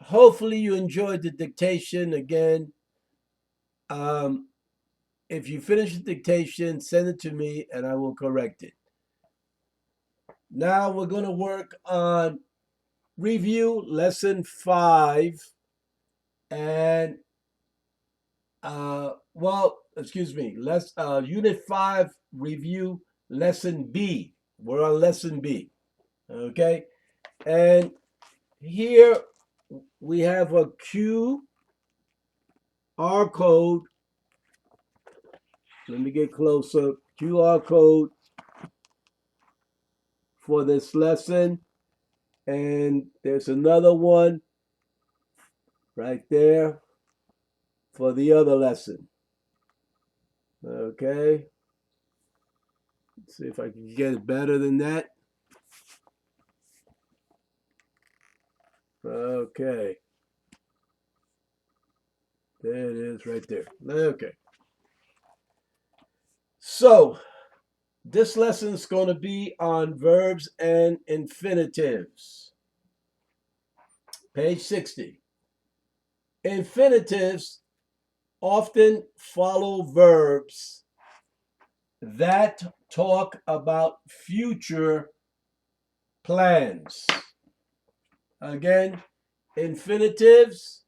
hopefully you enjoyed the dictation again. If you finish the dictation, send it to me and I will correct it. Now we're going to work on review lesson 5 and excuse me, unit 5 review lesson B. We're on lesson B. Okay? And here we have a QR code. Let me get closer. QR code for this lesson. And there's another one right there for the other lesson. Okay. Let's see if I can get it better than that. Okay. There it is right there. Okay. So, this lesson is going to be on verbs and infinitives. Page 60. Infinitives often follow verbs that talk about future plans. Again, infinitives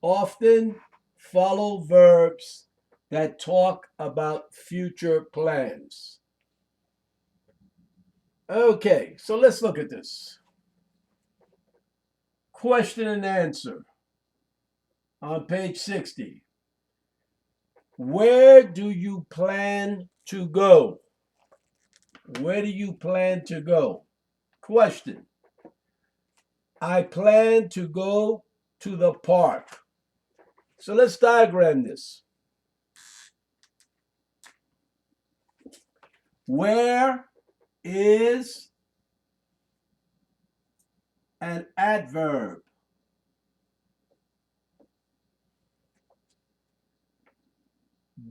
often follow verbs that talk about future plans. Okay, so let's look at this. Question and answer on page 60. Where do you plan to go? Where do you plan to go? Question. I plan to go to the park. So let's diagram this. Where is an adverb?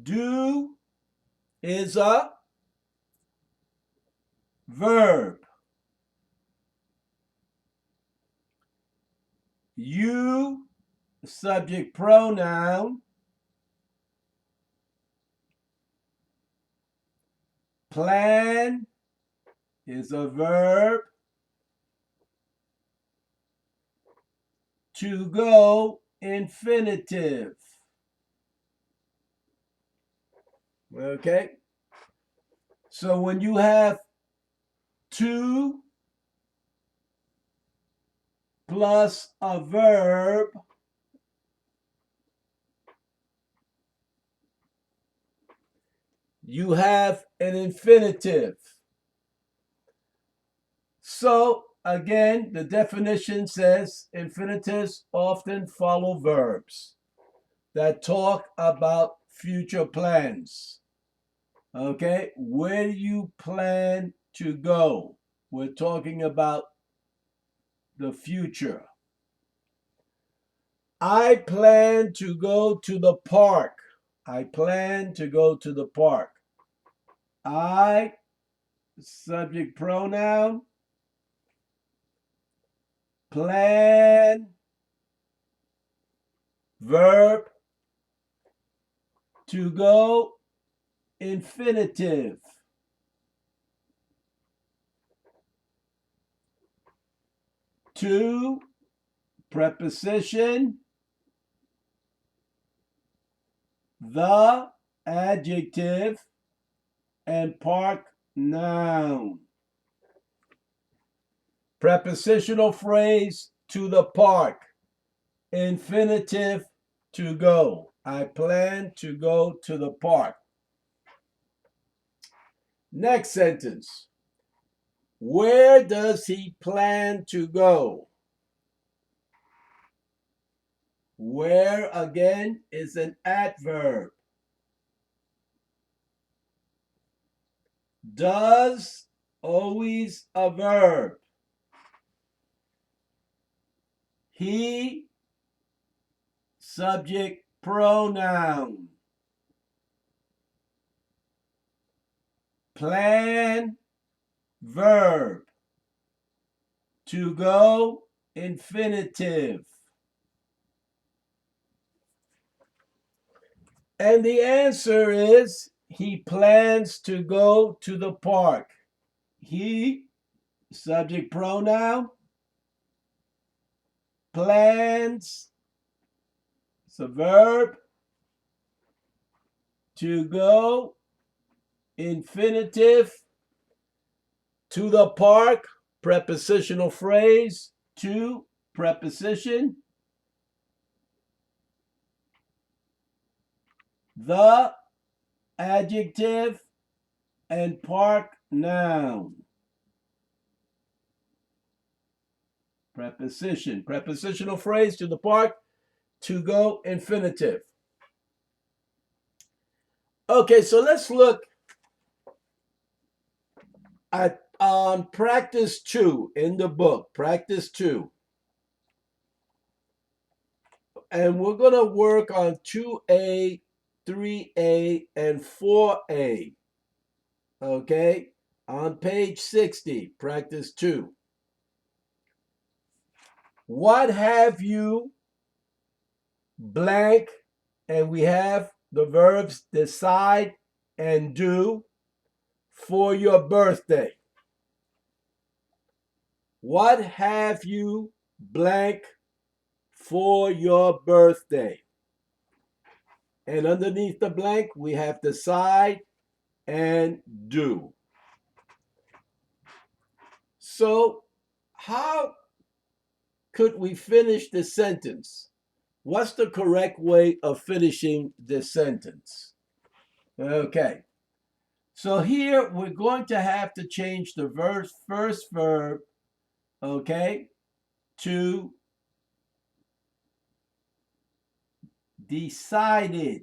Do is a verb. You, subject pronoun. Plan is a verb. To go, infinitive. Okay? So when you have to plus a verb, you have an infinitive. So again, the definition says infinitives often follow verbs that talk about future plans. Okay, where do you plan to go? We're talking about the future. I plan to go to the park. I plan to go to the park. I, subject pronoun. Plan, verb. To go, infinitive. To, preposition. The, adjective. And park, noun. Prepositional phrase, to the park. Infinitive, to go. I plan to go to the park. Next sentence. Where does he plan to go? Where, again, is an adverb. Does, always a verb. He, subject pronoun. Plan, verb. To go, infinitive. And the answer is he plans to go to the park. He, subject pronoun, plans, it's a verb, to go, infinitive, to the park, prepositional phrase, to, preposition, the, adjective, and park, noun. Preposition, prepositional phrase, to the park, to go, infinitive. Okay, so let's look at practice 2 in the book, practice 2. And we're going to work on 2A, 3A, and 4A. Okay, on page 60, practice 2. What have you blank? And we have the verbs decide and do for your birthday. What have you blank for your birthday? And underneath the blank, we have decide and do. So how could we finish the sentence? What's the correct way of finishing this sentence? Okay. So here we're going to have to change the first verb, okay, to decided.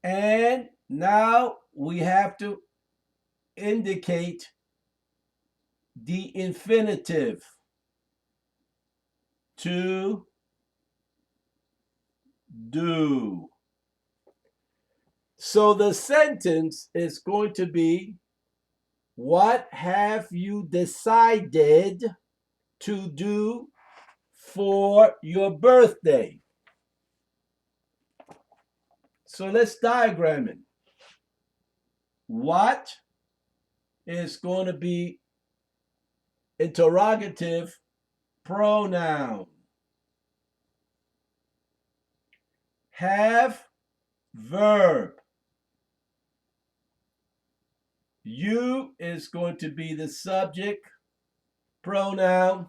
And now we have to indicate the infinitive, to do. So the sentence is going to be, what have you decided to do for your birthday? So let's diagram it. What is going to be interrogative pronoun. Have, verb. You is going to be the subject pronoun.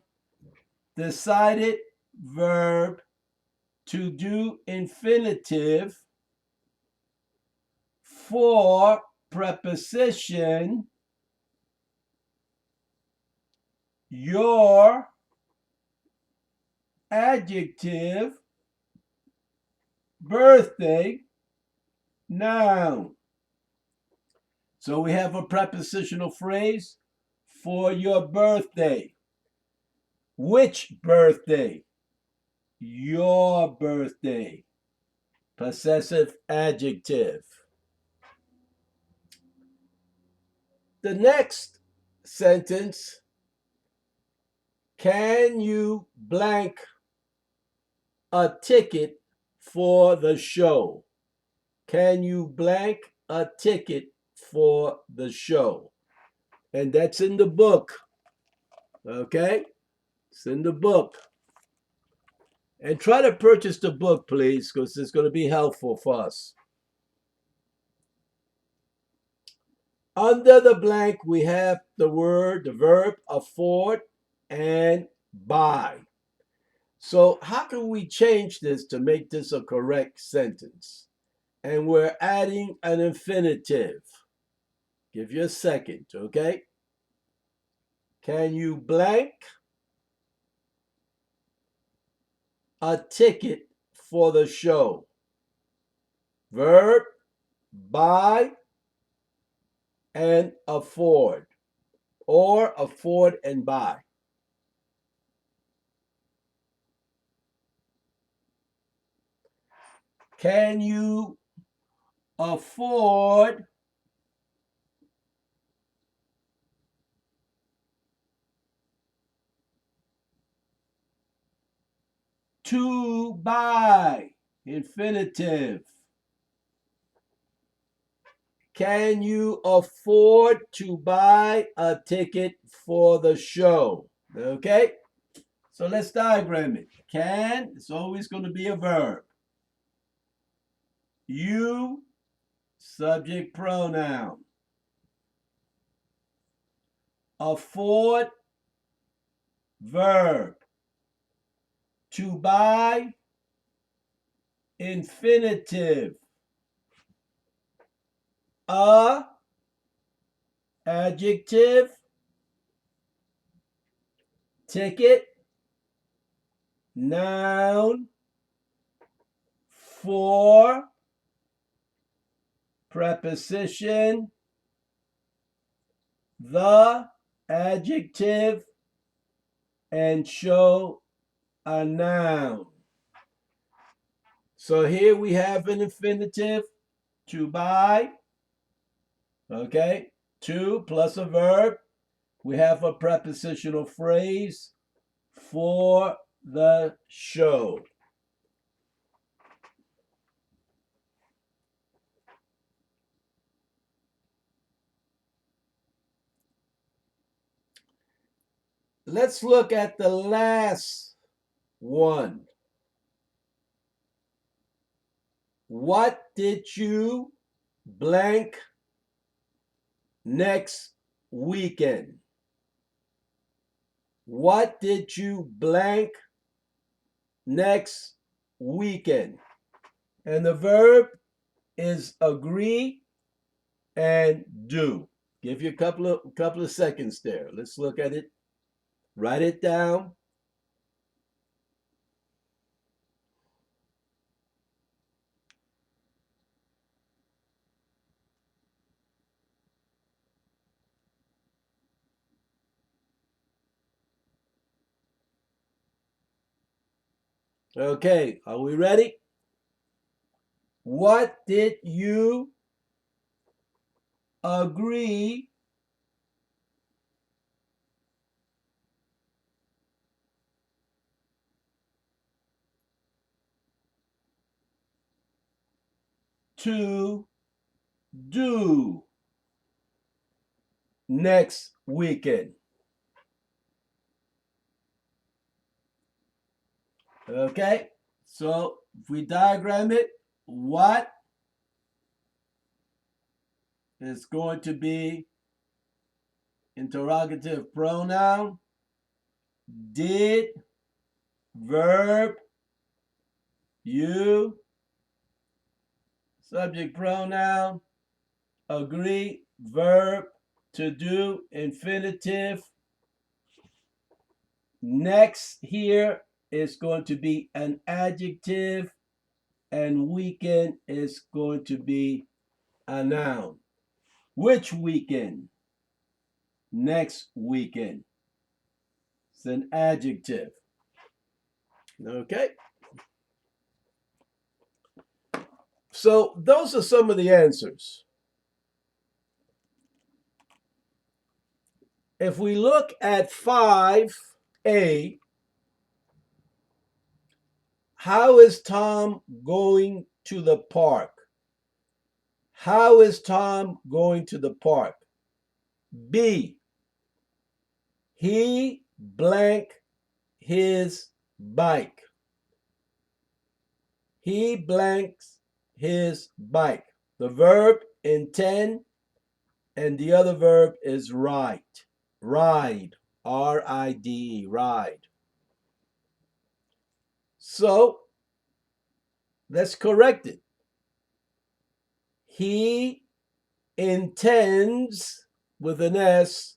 Decided, verb. To do, infinitive. For, preposition. Your, adjective. Birthday, noun. So we have a prepositional phrase, for your birthday. Which birthday? Your birthday. Possessive adjective. The next sentence, can you blank a ticket for the show? Can you blank a ticket for the show? And that's in the book. Okay? It's in the book. And try to purchase the book, please, because it's going to be helpful for us. Under the blank, we have the verb afford and buy. So how can we change this to make this a correct sentence? And we're adding an infinitive. Give you a second, okay? Can you blank a ticket for the show? Verb, buy, and afford. Or afford and buy. Can you afford To buy, infinitive. Can you afford to buy a ticket for the show? Okay, so let's diagram it. Can, it's always going to be a verb. You, subject pronoun. Afford, verb. To buy, infinitive. A, adjective. Ticket, noun. For, preposition. The, adjective. And show, a noun. So here we have an infinitive, to buy. Okay, to plus a verb. We have a prepositional phrase, for the show. Let's look at the last one. What did you blank next weekend? What did you blank next weekend? And the verb is agree and do. Give you a couple of seconds there. Let's look at it. Write it down. Okay, are we ready? What did you agree to do next weekend? Okay, so if we diagram it, what is going to be interrogative pronoun, did, verb, you, subject pronoun, agree, verb, to do, infinitive. Next here is going to be an adjective, and weekend is going to be a noun. Which weekend? Next weekend. It's an adjective. Okay. So those are some of the answers. If we look at 5A, how is Tom going to the park? How is Tom going to the park? B, he blank his bike. He blanks his bike. The verb intend, and the other verb is ride. Ride, R-I-D-E, ride. So let's correct it. He intends, with an S,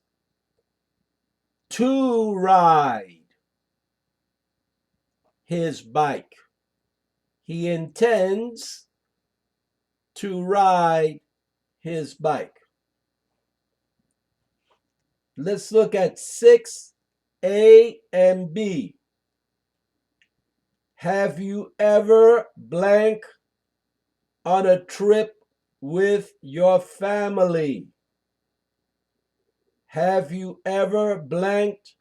to ride his bike. He intends to ride his bike. Let's look at 6A and B. Have you ever blank on a trip with your family? Have you ever blanked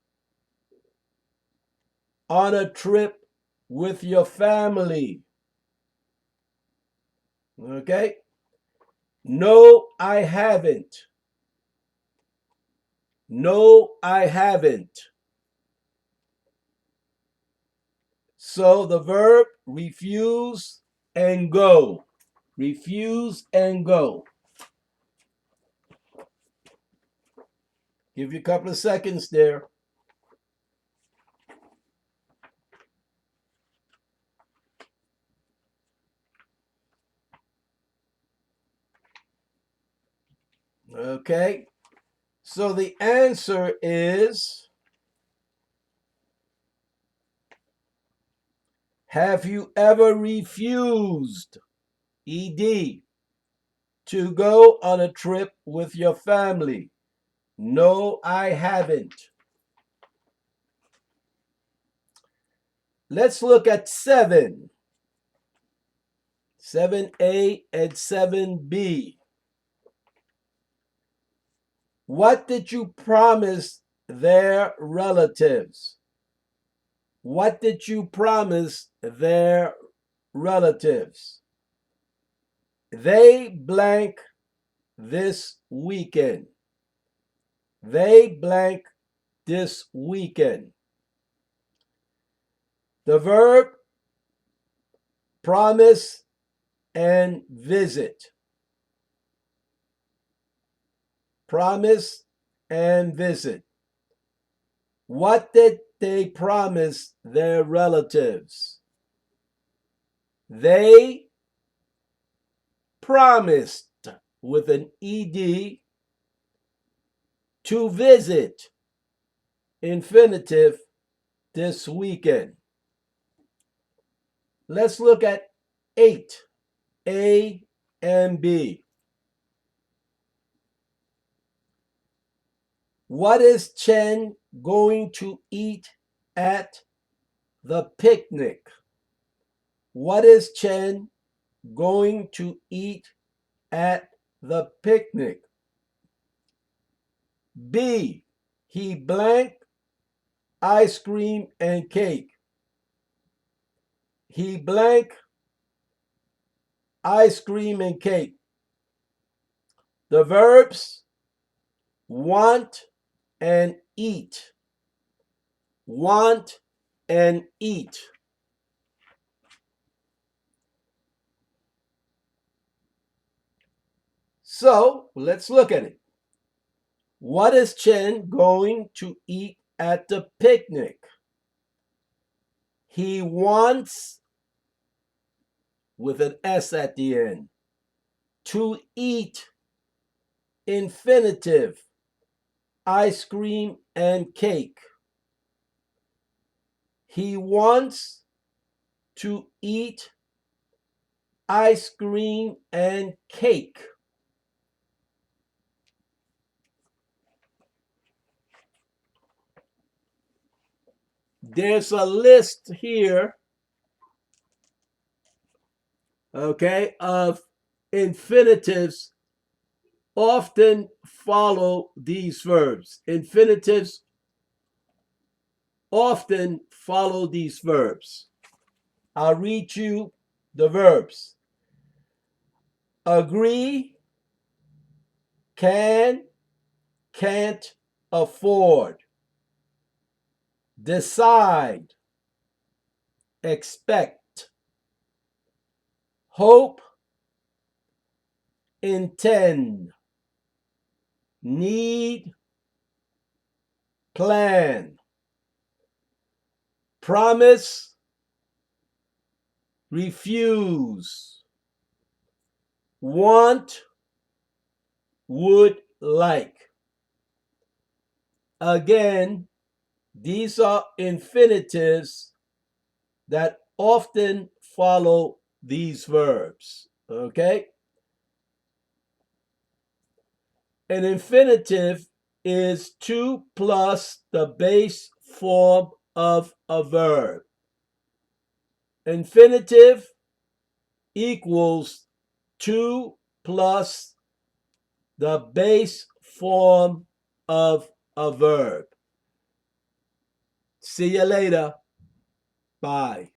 on a trip with your family. Okay? No, I haven't. No, I haven't. So the verb refuse and go. Refuse and go. Give you a couple of seconds there. Okay. So the answer is, have you ever refused, ED, to go on a trip with your family? No, I haven't. Let's look at 7. 7A and 7B. What did you promise their relatives? What did you promise their relatives? They blank this weekend. They blank this weekend. The verb promise and visit. Promise and visit. What did they promise their relatives? They promised, with an ED, to visit, infinitive, this weekend. Let's look at 8, A and B. What is Chen going to eat at the picnic? What is Chen going to eat at the picnic? B, he blank ice cream and cake. He blank ice cream and cake. The verbs want and eat. Want and eat. So let's look at it. What is Chen going to eat at the picnic? He wants, with an S at the end, to eat, infinitive, ice cream and cake. He wants to eat ice cream and cake. There's a list here, okay, of infinitives often follow these verbs. Infinitives often follow these verbs. I'll read you the verbs. Agree, can, can't afford. Decide, expect. Hope, intend. Need, plan. Promise, refuse. Want, would like. Again, these are infinitives that often follow these verbs, okay? An infinitive is 2 plus the base form of a verb. Infinitive equals 2 plus the base form of a verb. See you later. Bye.